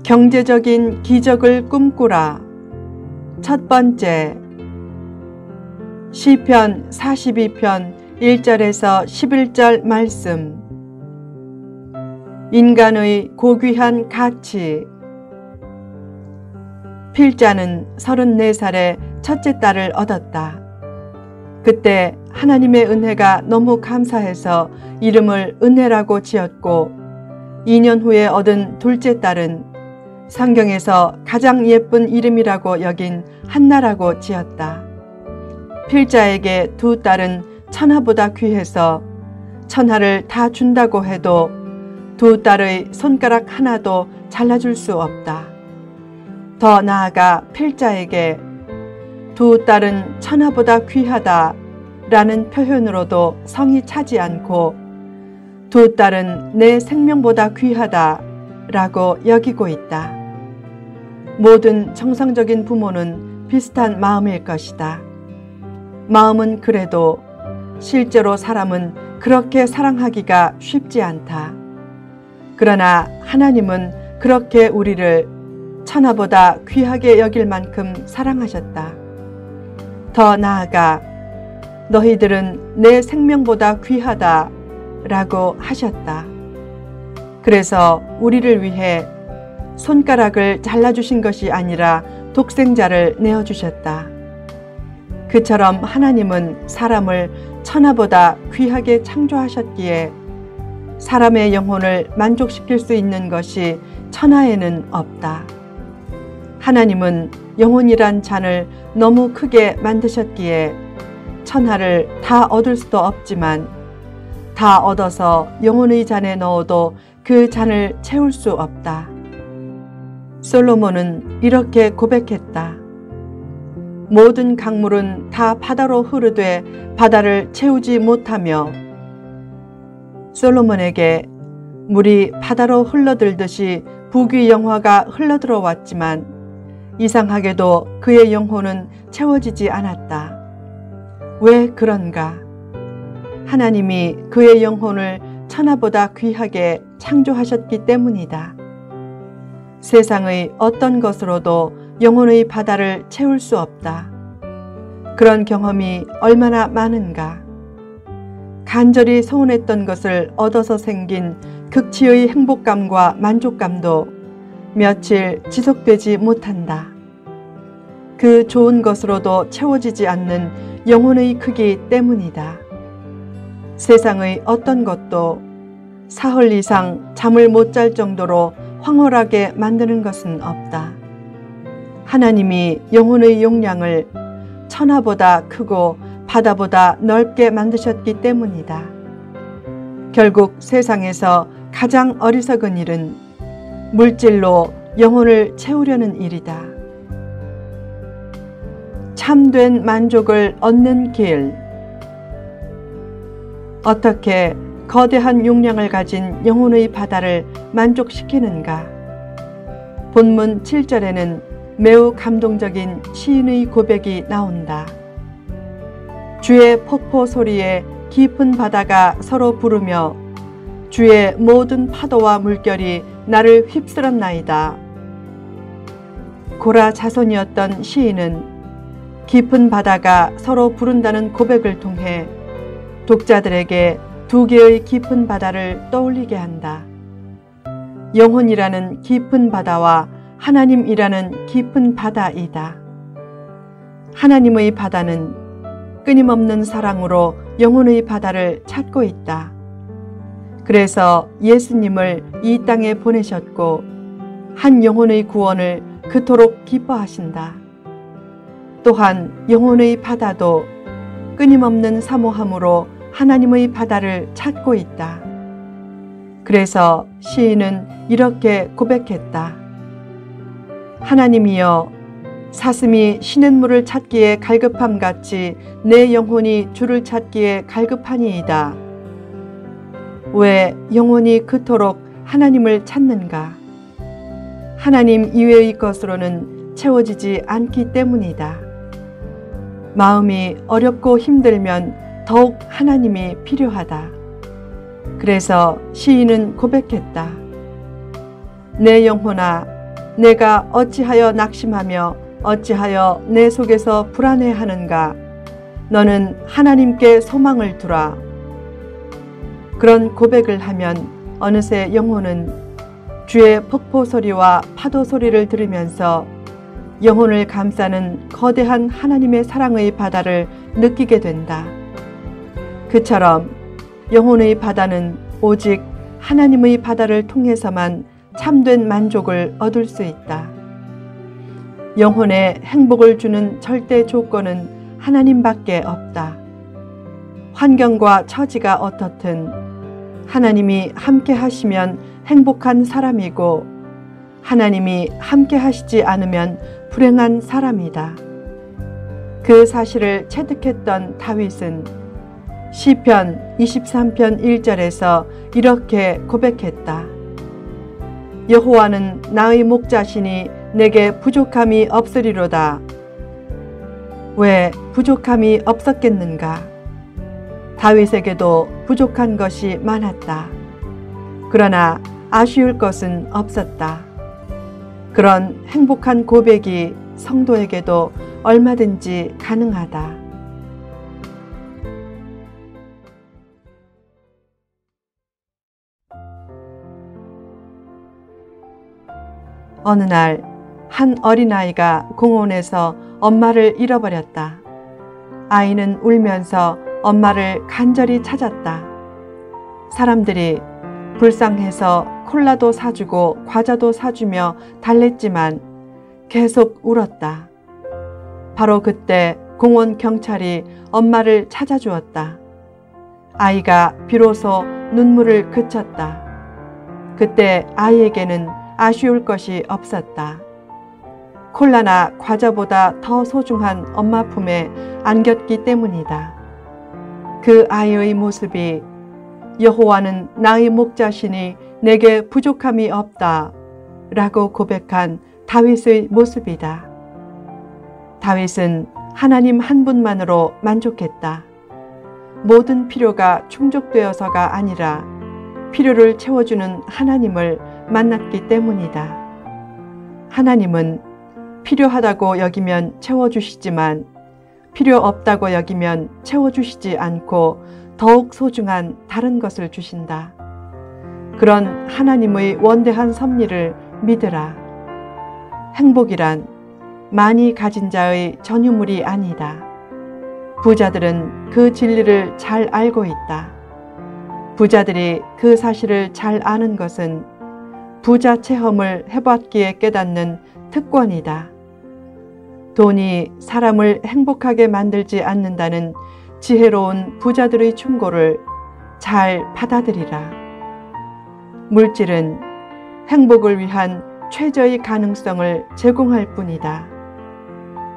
경제적인 기적을 꿈꾸라. 첫 번째, 시편 42편 1절에서 11절 말씀. 인간의 고귀한 가치. 필자는 34살에 첫째 딸을 얻었다. 그때 하나님의 은혜가 너무 감사해서 이름을 은혜라고 지었고, 2년 후에 얻은 둘째 딸은 성경에서 가장 예쁜 이름이라고 여긴 한나라고 지었다. 필자에게 두 딸은 천하보다 귀해서 천하를 다 준다고 해도 두 딸의 손가락 하나도 잘라줄 수 없다. 더 나아가 필자에게 두 딸은 천하보다 귀하다 라는 표현으로도 성이 차지 않고 두 딸은 내 생명보다 귀하다 라고 여기고 있다. 모든 정상적인 부모는 비슷한 마음일 것이다. 마음은 그래도 실제로 사람은 그렇게 사랑하기가 쉽지 않다. 그러나 하나님은 그렇게 우리를 천하보다 귀하게 여길 만큼 사랑하셨다. 더 나아가 너희들은 내 생명보다 귀하다 라고 하셨다. 그래서 우리를 위해 손가락을 잘라주신 것이 아니라 독생자를 내어주셨다. 그처럼 하나님은 사람을 천하보다 귀하게 창조하셨기에 사람의 영혼을 만족시킬 수 있는 것이 천하에는 없다. 하나님은 영혼이란 잔을 너무 크게 만드셨기에 천하를 다 얻을 수도 없지만 다 얻어서 영혼의 잔에 넣어도 그 잔을 채울 수 없다. 솔로몬은 이렇게 고백했다. 모든 강물은 다 바다로 흐르되 바다를 채우지 못하며. 솔로몬에게 물이 바다로 흘러들듯이 부귀영화가 흘러들어왔지만 이상하게도 그의 영혼은 채워지지 않았다. 왜 그런가? 하나님이 그의 영혼을 천하보다 귀하게 창조하셨기 때문이다. 세상의 어떤 것으로도 영혼의 바다를 채울 수 없다. 그런 경험이 얼마나 많은가. 간절히 소원했던 것을 얻어서 생긴 극치의 행복감과 만족감도 며칠 지속되지 못한다. 그 좋은 것으로도 채워지지 않는 영혼의 크기 때문이다. 세상의 어떤 것도 사흘 이상 잠을 못 잘 정도로 황홀하게 만드는 것은 없다. 하나님이 영혼의 용량을 천하보다 크고 바다보다 넓게 만드셨기 때문이다. 결국 세상에서 가장 어리석은 일은 물질로 영혼을 채우려는 일이다. 참된 만족을 얻는 길. 어떻게 거대한 용량을 가진 영혼의 바다를 만족시키는가? 본문 7절에는 매우 감동적인 시인의 고백이 나온다. 주의 폭포 소리에 깊은 바다가 서로 부르며 주의 모든 파도와 물결이 나를 휩쓸었나이다. 고라 자손이었던 시인은 깊은 바다가 서로 부른다는 고백을 통해 독자들에게 두 개의 깊은 바다를 떠올리게 한다. 영혼이라는 깊은 바다와 하나님이라는 깊은 바다이다. 하나님의 바다는 끊임없는 사랑으로 영혼의 바다를 찾고 있다. 그래서 예수님을 이 땅에 보내셨고 한 영혼의 구원을 그토록 기뻐하신다. 또한 영혼의 바다도 끊임없는 사모함으로 하나님의 바다를 찾고 있다. 그래서 시인은 이렇게 고백했다. 하나님이여, 사슴이 쉬는 물을 찾기에 갈급함같이 내 영혼이 주를 찾기에 갈급하니이다. 왜 영혼이 그토록 하나님을 찾는가? 하나님 이외의 것으로는 채워지지 않기 때문이다. 마음이 어렵고 힘들면 더욱 하나님이 필요하다. 그래서 시인은 고백했다. 내 영혼아, 내가 어찌하여 낙심하며 어찌하여 내 속에서 불안해하는가? 너는 하나님께 소망을 두라. 그런 고백을 하면 어느새 영혼은 주의 폭포 소리와 파도 소리를 들으면서 영혼을 감싸는 거대한 하나님의 사랑의 바다를 느끼게 된다. 그처럼 영혼의 바다는 오직 하나님의 바다를 통해서만 참된 만족을 얻을 수 있다. 영혼에 행복을 주는 절대 조건은 하나님밖에 없다. 환경과 처지가 어떻든 하나님이 함께 하시면 행복한 사람이고 하나님이 함께 하시지 않으면 불행한 사람이다. 그 사실을 체득했던 다윗은 시편 23편 1절에서 이렇게 고백했다. 여호와는 나의 목자시니 내게 부족함이 없으리로다. 왜 부족함이 없었겠는가? 다윗에게도 부족한 것이 많았다. 그러나 아쉬울 것은 없었다. 그런 행복한 고백이 성도에게도 얼마든지 가능하다. 어느 날 한 어린아이가 공원에서 엄마를 잃어버렸다. 아이는 울면서 엄마를 간절히 찾았다. 사람들이 불쌍해서 콜라도 사주고 과자도 사주며 달랬지만 계속 울었다. 바로 그때 공원 경찰이 엄마를 찾아주었다. 아이가 비로소 눈물을 그쳤다. 그때 아이에게는 아쉬울 것이 없었다. 콜라나 과자보다 더 소중한 엄마 품에 안겼기 때문이다. 그 아이의 모습이 여호와는 나의 목자시니 내게 부족함이 없다 라고 고백한 다윗의 모습이다. 다윗은 하나님 한 분만으로 만족했다. 모든 필요가 충족되어서가 아니라 필요를 채워주는 하나님을 만났기 때문이다. 하나님은 필요하다고 여기면 채워주시지만 필요 없다고 여기면 채워주시지 않고 더욱 소중한 다른 것을 주신다. 그런 하나님의 원대한 섭리를 믿으라. 행복이란 많이 가진 자의 전유물이 아니다. 부자들은 그 진리를 잘 알고 있다. 부자들이 그 사실을 잘 아는 것은 부자 체험을 해봤기에 깨닫는 특권이다. 돈이 사람을 행복하게 만들지 않는다는 지혜로운 부자들의 충고를 잘 받아들이라. 물질은 행복을 위한 최저의 가능성을 제공할 뿐이다.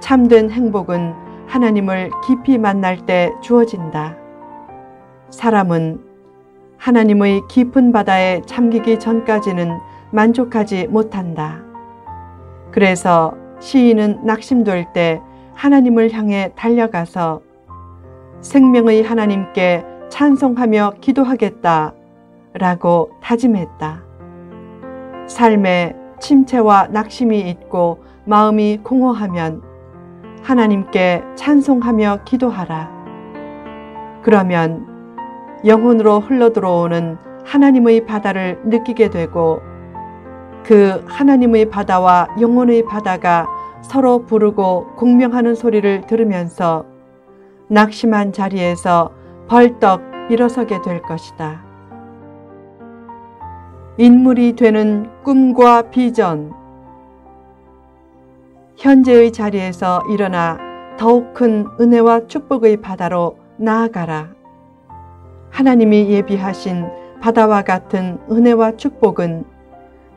참된 행복은 하나님을 깊이 만날 때 주어진다. 사람은 하나님의 깊은 바다에 잠기기 전까지는 만족하지 못한다. 그래서 시인은 낙심될 때 하나님을 향해 달려가서 생명의 하나님께 찬송하며 기도하겠다 라고 다짐했다. 삶에 침체와 낙심이 있고 마음이 공허하면 하나님께 찬송하며 기도하라. 그러면 영혼으로 흘러들어오는 하나님의 바다를 느끼게 되고 그 하나님의 바다와 영혼의 바다가 서로 부르고 공명하는 소리를 들으면서 낙심한 자리에서 벌떡 일어서게 될 것이다. 인물이 되는 꿈과 비전. 현재의 자리에서 일어나 더욱 큰 은혜와 축복의 바다로 나아가라. 하나님이 예비하신 바다와 같은 은혜와 축복은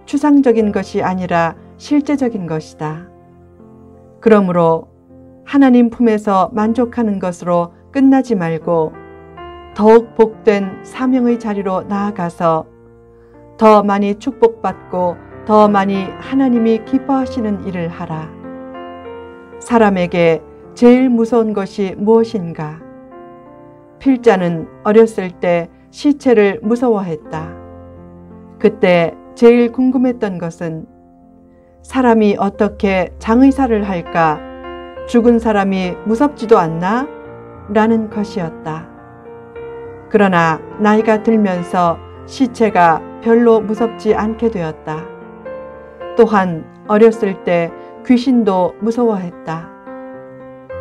추상적인 것이 아니라 실제적인 것이다. 그러므로 하나님 품에서 만족하는 것으로 끝나지 말고 더욱 복된 사명의 자리로 나아가서 더 많이 축복받고 더 많이 하나님이 기뻐하시는 일을 하라. 사람에게 제일 무서운 것이 무엇인가? 필자는 어렸을 때 시체를 무서워했다. 그때 제일 궁금했던 것은 사람이 어떻게 장의사를 할까? 죽은 사람이 무섭지도 않나? 라는 것이었다. 그러나 나이가 들면서 시체가 별로 무섭지 않게 되었다. 또한 어렸을 때 귀신도 무서워했다.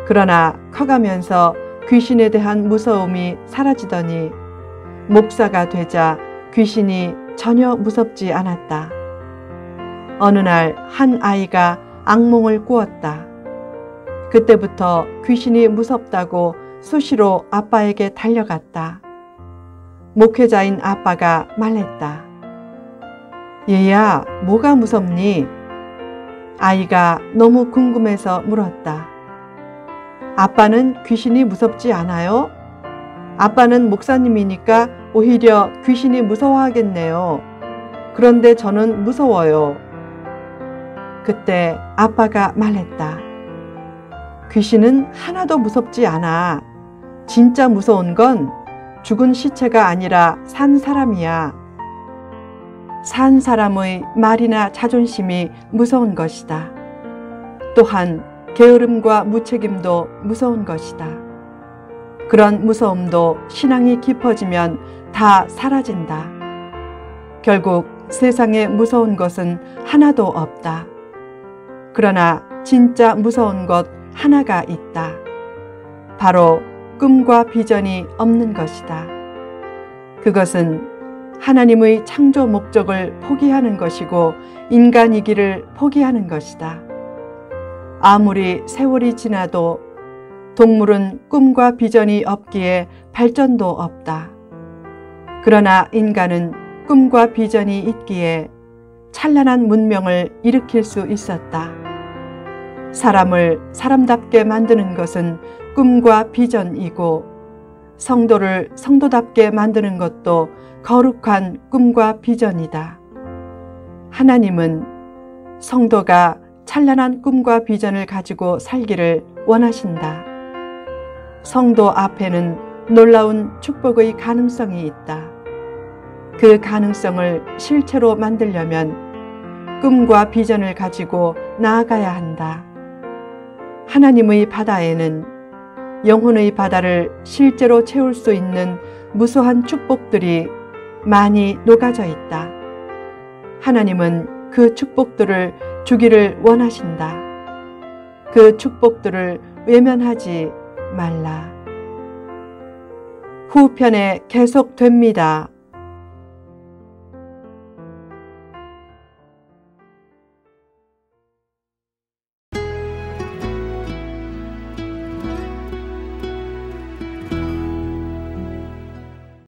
그러나 커가면서 귀신에 대한 무서움이 사라지더니 목사가 되자 귀신이 전혀 무섭지 않았다. 어느 날 한 아이가 악몽을 꾸었다. 그때부터 귀신이 무섭다고 수시로 아빠에게 달려갔다. 목회자인 아빠가 말했다. 얘야, 뭐가 무섭니? 아이가 너무 궁금해서 물었다. 아빠는 귀신이 무섭지 않아요? 아빠는 목사님이니까 오히려 귀신이 무서워하겠네요. 그런데 저는 무서워요. 그때 아빠가 말했다. 귀신은 하나도 무섭지 않아. 진짜 무서운 건 죽은 시체가 아니라 산 사람이야. 산 사람의 말이나 자존심이 무서운 것이다. 또한 게으름과 무책임도 무서운 것이다. 그런 무서움도 신앙이 깊어지면 다 사라진다. 결국 세상에 무서운 것은 하나도 없다. 그러나 진짜 무서운 것 하나가 있다. 바로 꿈과 비전이 없는 것이다. 그것은 하나님의 창조 목적을 포기하는 것이고 인간이기를 포기하는 것이다. 아무리 세월이 지나도 동물은 꿈과 비전이 없기에 발전도 없다. 그러나 인간은 꿈과 비전이 있기에 찬란한 문명을 일으킬 수 있었다. 사람을 사람답게 만드는 것은 꿈과 비전이고 성도를 성도답게 만드는 것도 거룩한 꿈과 비전이다. 하나님은 성도가 찬란한 꿈과 비전을 가지고 살기를 원하신다. 성도 앞에는 놀라운 축복의 가능성이 있다. 그 가능성을 실체로 만들려면 꿈과 비전을 가지고 나아가야 한다. 하나님의 바다에는 영혼의 바다를 실제로 채울 수 있는 무수한 축복들이 많이 녹아져 있다. 하나님은 그 축복들을 주기를 원하신다. 그 축복들을 외면하지 말라. 후편에 계속됩니다.